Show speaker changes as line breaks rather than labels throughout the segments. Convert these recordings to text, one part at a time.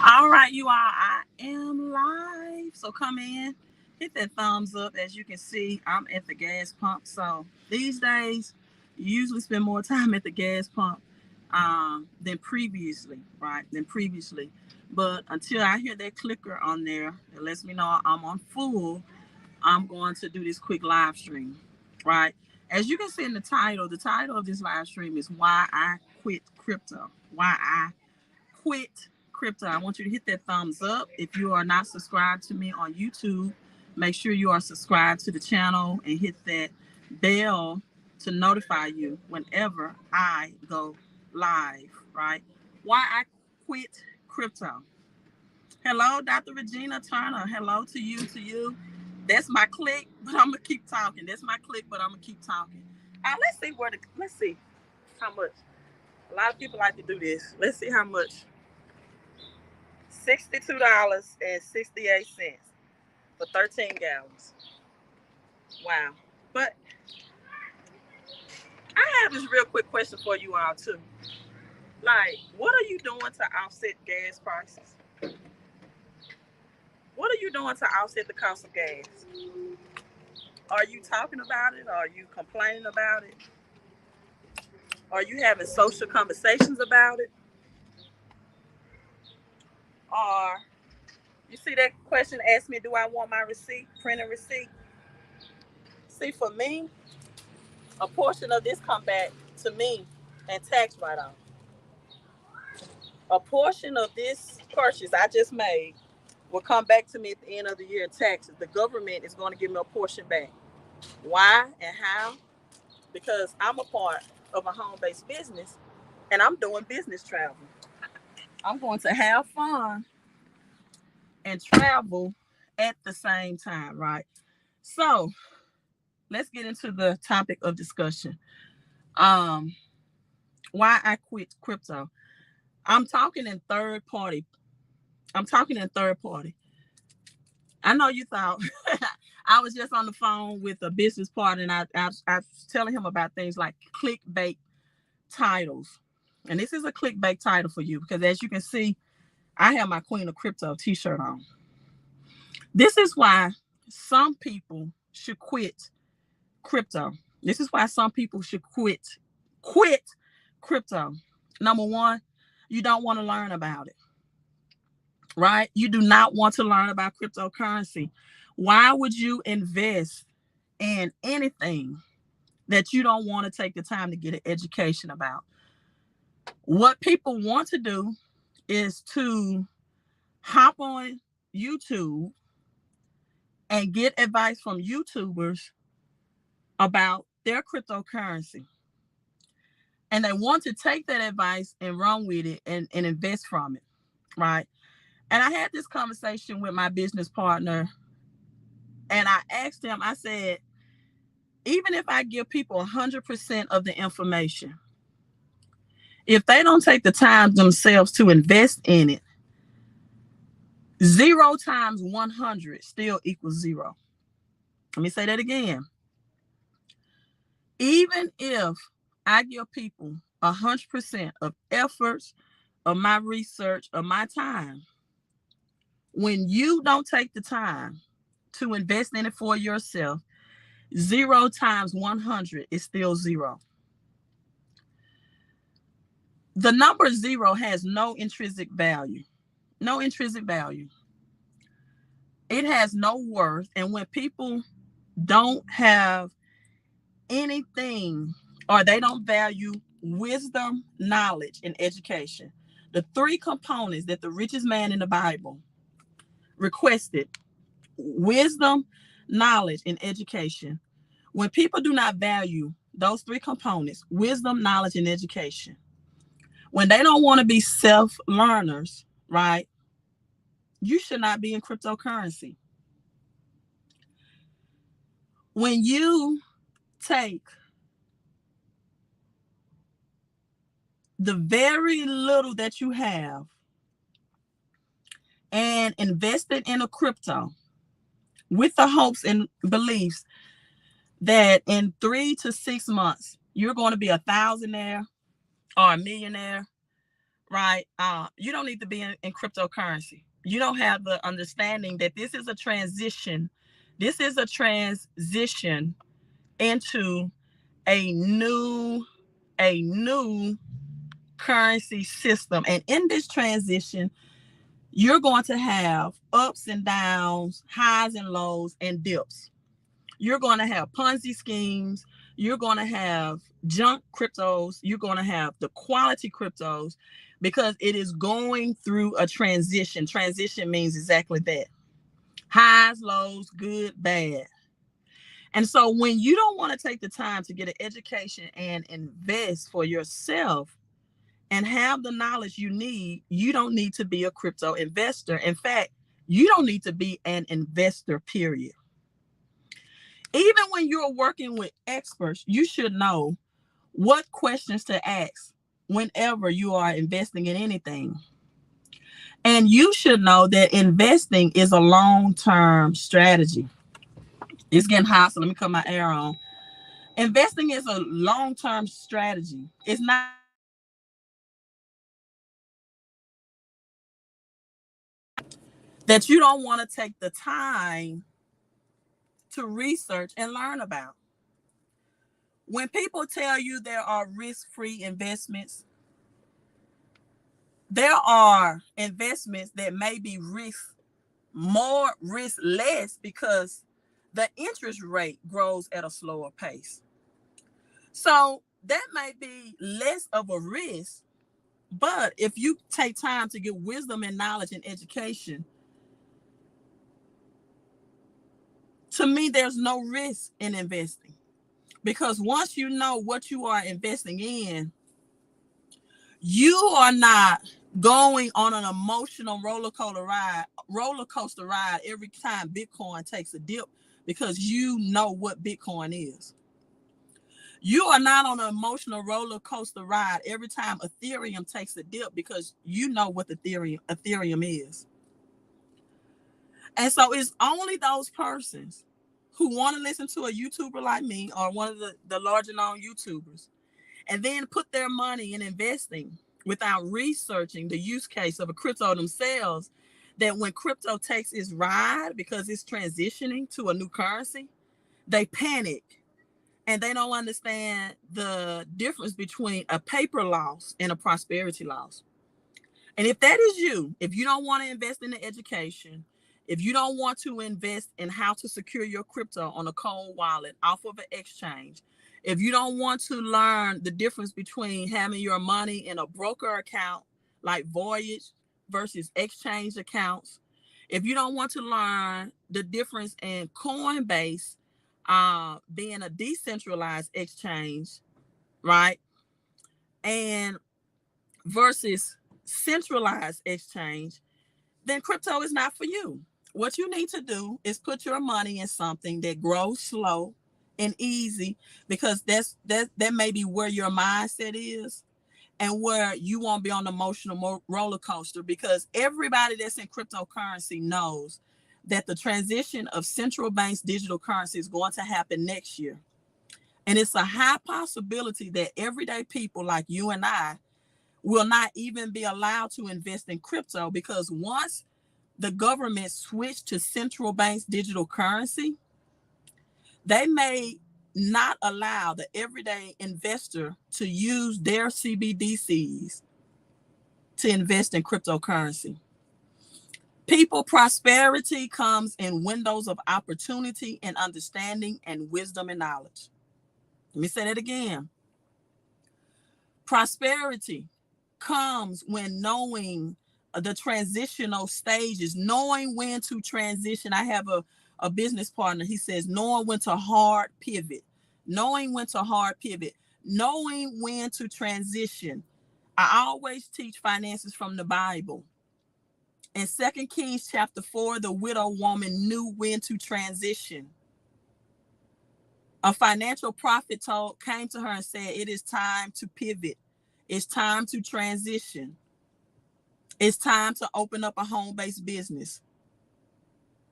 All right, you all. I am live. So come in, hit that thumbs up. As you can see, I'm at the gas pump. So these days, you usually spend more time at the gas pump than previously, right? Than previously. But until I hear that clicker on there, it lets me know I'm on full. I'm going to do this quick live stream, right? As you can see in the title of this live stream is Why I Quit Crypto. Why I Quit Crypto. I want you to hit that thumbs up. If you are not subscribed to me on YouTube, make sure you are subscribed to the channel and hit that bell to notify you whenever I go live, right? Why I quit crypto. Hello, Dr. Regina Turner. Hello to you, to you. That's my click, but I'm gonna keep talking. That's my click, but I'm gonna keep talking. Let's see how much. A lot of people like to do this. Let's see how much. $62.68 for 13 gallons. Wow. But I have this real quick question for you all too. Like, what are you doing to offset gas prices? What are you doing to offset the cost of gas? Are you talking about it? Are you complaining about it? Are you having social conversations about it? Or you see that question asked me, do I want my receipt, printed receipt? See, for me, a portion of this come back to me and tax write-off. A portion of this purchase I just made will come back to me at the end of the year in taxes. The government is going to give me a portion back. Why and how? Because I'm a part of a home-based business and I'm doing business travel. I'm going to have fun and travel at the same time, right? So let's get into the topic of discussion. Um, why I quit crypto. I'm talking in third party. I'm talking in third party. I know you thought I was just on the phone with a business partner and I was telling him about things like clickbait titles. And this is a clickbait title for you because as you can see, I have my Queen of Crypto t-shirt on. This is why some people should quit crypto. This is why some people should quit crypto. Number one, you don't want to learn about it, right? You do not want to learn about cryptocurrency. Why would you invest in anything that you don't want to take the time to get an education about? What people want to do is to hop on YouTube and get advice from YouTubers about their cryptocurrency. And they want to take that advice and run with it and invest from it, right? And I had this conversation with my business partner and I asked him, I said, even if I give people 100% of the information, if they don't take the time themselves to invest in it, 0 times 100 still equals 0. Let me say that again. Even if I give people 100% of efforts, of my research, of my time, when you don't take the time to invest in it for yourself, 0 times 100 is still 0. The number 0 has no intrinsic value. No intrinsic value. It has no worth. And when people don't have anything or they don't value wisdom, knowledge, and education, the 3 components that the richest man in the Bible requested, wisdom, knowledge, and education. When people do not value those 3 components, wisdom, knowledge, and education, when they don't want to be self-learners, right, you should not be in cryptocurrency. When you take the very little that you have and invest it in a crypto with the hopes and beliefs that in 3 to 6 months, you're going to be a thousandaire or a millionaire, right? You don't need to be in cryptocurrency. You don't have the understanding that this is a transition. This is a transition into a new currency system. And in this transition, you're going to have ups and downs, highs and lows, and dips. You're going to have Ponzi schemes. You're going to have junk cryptos. You're going to have the quality cryptos because it is going through a transition. Transition means exactly that. Highs, lows, good, bad. And so when you don't want to take the time to get an education and invest for yourself and have the knowledge you need, you don't need to be a crypto investor. In fact, you don't need to be an investor, period. Even when you're working with experts, you should know what questions to ask whenever you are investing in anything. And you should know that investing is a long-term strategy. It's getting hot, so let me cut my air on. Investing is a long-term strategy. It's not that you don't want to take the time to research and learn about. When people tell you there are risk-free investments, there are investments that may be risk less because the interest rate grows at a slower pace. So that may be less of a risk, but if you take time to get wisdom and knowledge and education, to me, there's no risk in investing because once you know what you are investing in, you are not going on an emotional roller coaster ride every time Bitcoin takes a dip because you know what Bitcoin is. You are not on an emotional roller coaster ride every time Ethereum takes a dip because you know what Ethereum is. And so it's only those persons who want to listen to a YouTuber like me or one of the larger known YouTubers and then put their money in investing without researching the use case of a crypto themselves, that when crypto takes its ride because it's transitioning to a new currency, they panic and they don't understand the difference between a paper loss and a prosperity loss. And if that is you, if you don't want to invest in the education, if you don't want to invest in how to secure your crypto on a cold wallet off of an exchange, if you don't want to learn the difference between having your money in a broker account like Voyage versus exchange accounts, if you don't want to learn the difference in Coinbase being a decentralized exchange, right, and versus centralized exchange, then crypto is not for you. What you need to do is put your money in something that grows slow and easy, because that may be where your mindset is and where you won't be on the emotional roller coaster, because everybody that's in cryptocurrency knows that the transition of central banks digital currency is going to happen next year. And it's a high possibility that everyday people like you and I will not even be allowed to invest in crypto, because once the government switched to central banks digital currency, they may not allow the everyday investor to use their CBDCs to invest in cryptocurrency. People prosperity comes in windows of opportunity and understanding and wisdom and knowledge. Let me say that again. Prosperity comes when knowing the transitional stages, knowing when to transition. I have a business partner. He says, knowing when to hard pivot, knowing when to hard pivot, knowing when to transition. I always teach finances from the Bible. In 2 Kings chapter 4, the widow woman knew when to transition. A financial prophet came to her and said, it is time to pivot. It's time to transition. It's time to open up a home-based business.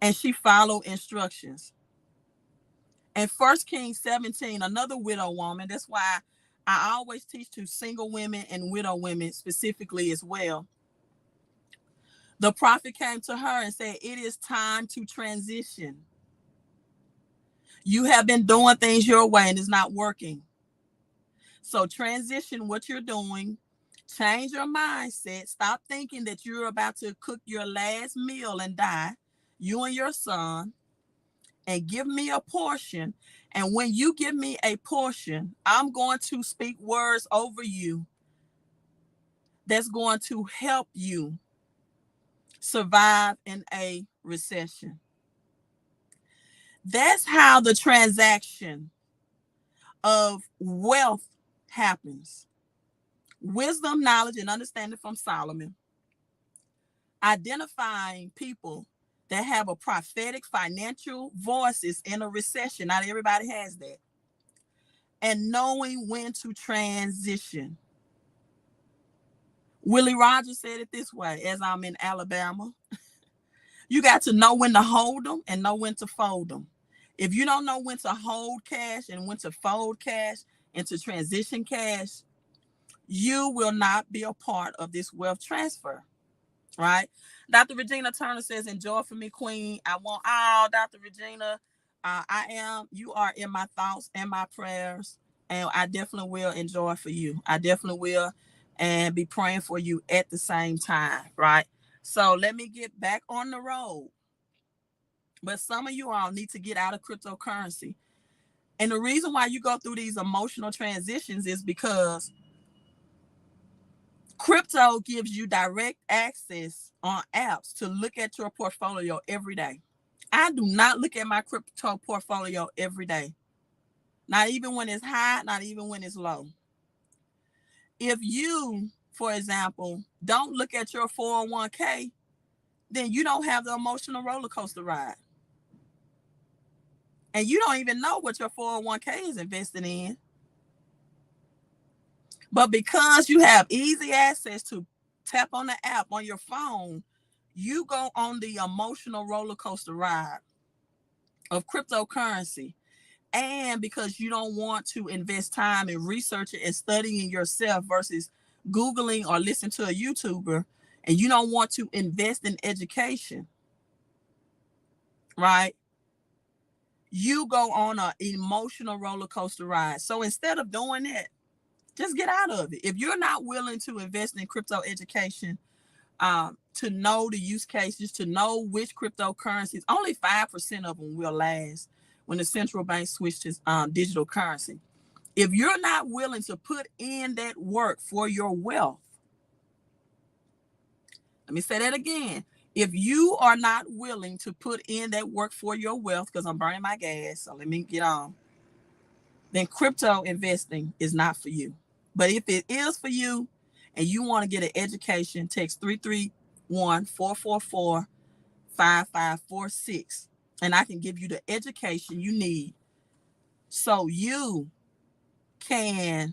And she followed instructions. And 1 Kings 17, another widow woman, that's why I always teach to single women and widow women specifically as well. The prophet came to her and said, it is time to transition. You have been doing things your way and it's not working. So transition what you're doing. Change your mindset. Stop thinking that you're about to cook your last meal and die, you and your son, and give me a portion. And when you give me a portion, I'm going to speak words over you that's going to help you survive in a recession. That's how the transaction of wealth happens. Wisdom, knowledge, and understanding from Solomon. Identifying people that have a prophetic financial voices in a recession. Not everybody has that. And knowing when to transition. Willie Rogers said it this way, as I'm in Alabama. You got to know when to hold them and know when to fold them. If you don't know when to hold cash and when to fold cash and to transition cash, you will not be a part of this wealth transfer, right? Dr. Regina Turner says, enjoy for me, Queen. I want all, Dr. Regina. You are in my thoughts and my prayers, and I definitely will enjoy for you. I definitely will, and be praying for you at the same time, right? So let me get back on the road. But some of you all need to get out of cryptocurrency. And the reason why you go through these emotional transitions is because crypto gives you direct access on apps to look at your portfolio every day. I do not look at my crypto portfolio every day. Not even when it's high, not even when it's low. If you, for example, don't look at your 401k, then you don't have the emotional roller coaster ride. And you don't even know what your 401k is invested in. But because you have easy access to tap on the app on your phone, you go on the emotional roller coaster ride of cryptocurrency. And because you don't want to invest time in researching and studying yourself versus Googling or listening to a YouTuber, and you don't want to invest in education, right? You go on an emotional roller coaster ride. So instead of doing that, just get out of it. If you're not willing to invest in crypto education, to know the use cases, to know which cryptocurrencies, only 5% of them will last when the central bank switches to digital currency. If you're not willing to put in that work for your wealth, let me say that again. If you are not willing to put in that work for your wealth, because I'm burning my gas, so let me get on, then crypto investing is not for you. But if it is for you and you want to get an education, text 331-444-5546, and I can give you the education you need so you can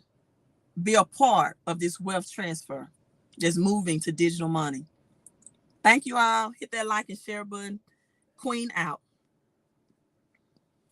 be a part of this wealth transfer that's moving to digital money. Thank you all. Hit that like and share button. Queen out.